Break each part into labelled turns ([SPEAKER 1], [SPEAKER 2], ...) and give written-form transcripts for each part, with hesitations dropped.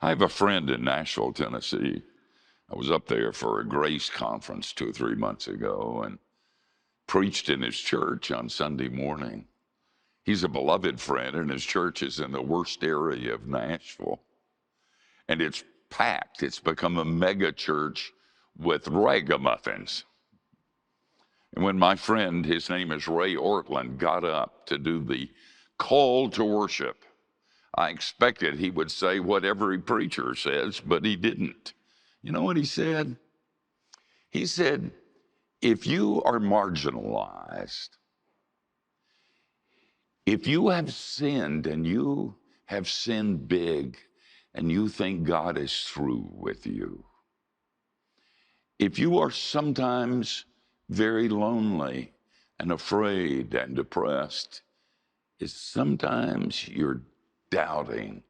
[SPEAKER 1] I have a friend in Nashville, Tennessee. I was up there for a grace conference 2 or 3 months ago and preached in his church on Sunday morning. He's a beloved friend, and his church is in the worst area of Nashville. And it's packed. It's become a mega church with ragamuffins. And when my friend, his name is Ray Ortland, got up to do the call to worship, I expected he would say what every preacher says, but he didn't. You know what he said? He said, if you are marginalized, if you have sinned and you have sinned big and you think God is through with you, if you are sometimes very lonely and afraid and depressed, if sometimes you're doubting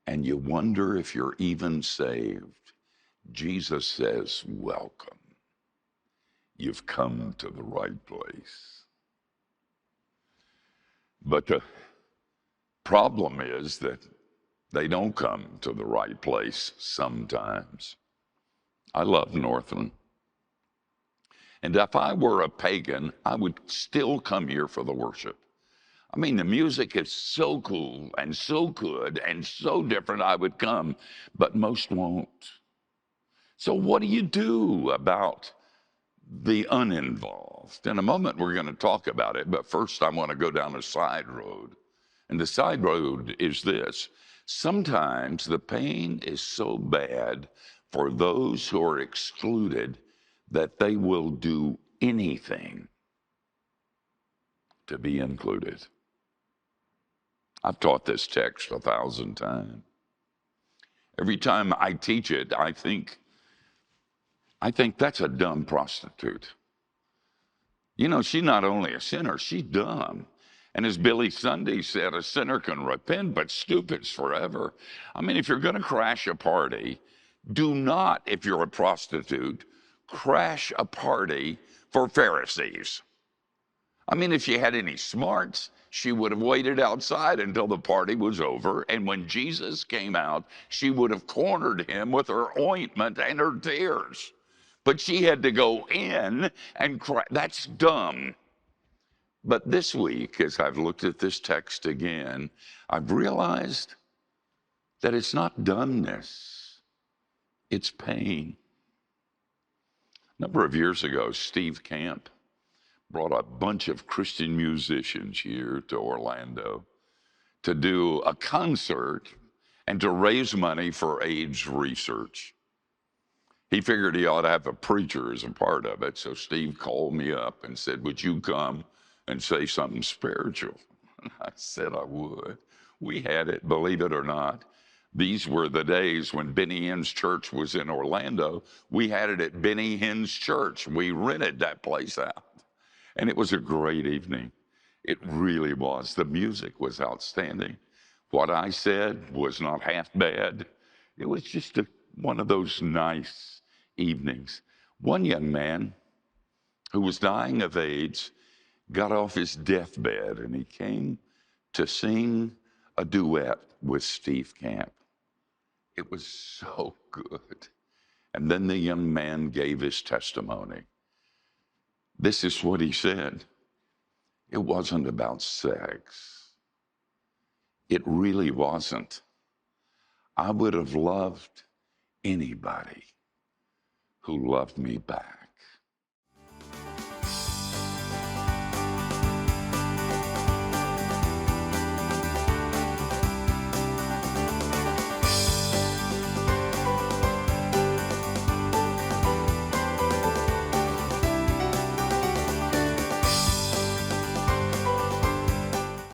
[SPEAKER 1] and you wonder if you're even saved, Jesus says, welcome. You've come to the right place. But the problem is that they don't come to the right place sometimes. I love Northland. And if I were a pagan, I would still come here for the worship. I mean, the music is so cool and so good and so different, I would come, but most won't. So what do you do about the uninvolved? In a moment, we're going to talk about it, but first I want to go down a side road. And the side road is this. Sometimes the pain is so bad for those who are excluded that they will do anything to be included. I've taught this text 1,000 times. Every time I teach it, I think that's a dumb prostitute. You know, she's not only a sinner, she's dumb. And as Billy Sunday said, a sinner can repent, but stupid's forever. I mean, if you're going to crash a party, do not, if you're a prostitute, crash a party for Pharisees. I mean, if she had any smarts, she would have waited outside until the party was over. And when Jesus came out, she would have cornered him with her ointment and her tears. But she had to go in and cry. That's dumb. But this week, as I've looked at this text again, I've realized that it's not dumbness, it's pain. A number of years ago, Steve Camp brought a bunch of Christian musicians here to Orlando to do a concert and to raise money for AIDS research. He figured he ought to have a preacher as a part of it, so Steve called me up and said, would you come and say something spiritual? I said I would. We had it, believe it or not. These were the days when Benny Hinn's church was in Orlando. We had it at Benny Hinn's church. We rented that place out. And it was a great evening. It really was. The music was outstanding. What I said was not half bad. It was just one of those nice evenings. One young man who was dying of AIDS got off his deathbed and he came to sing a duet with Steve Camp. It was so good. And then the young man gave his testimony. This is what he said. It wasn't about sex. It really wasn't. I would have loved anybody who loved me back.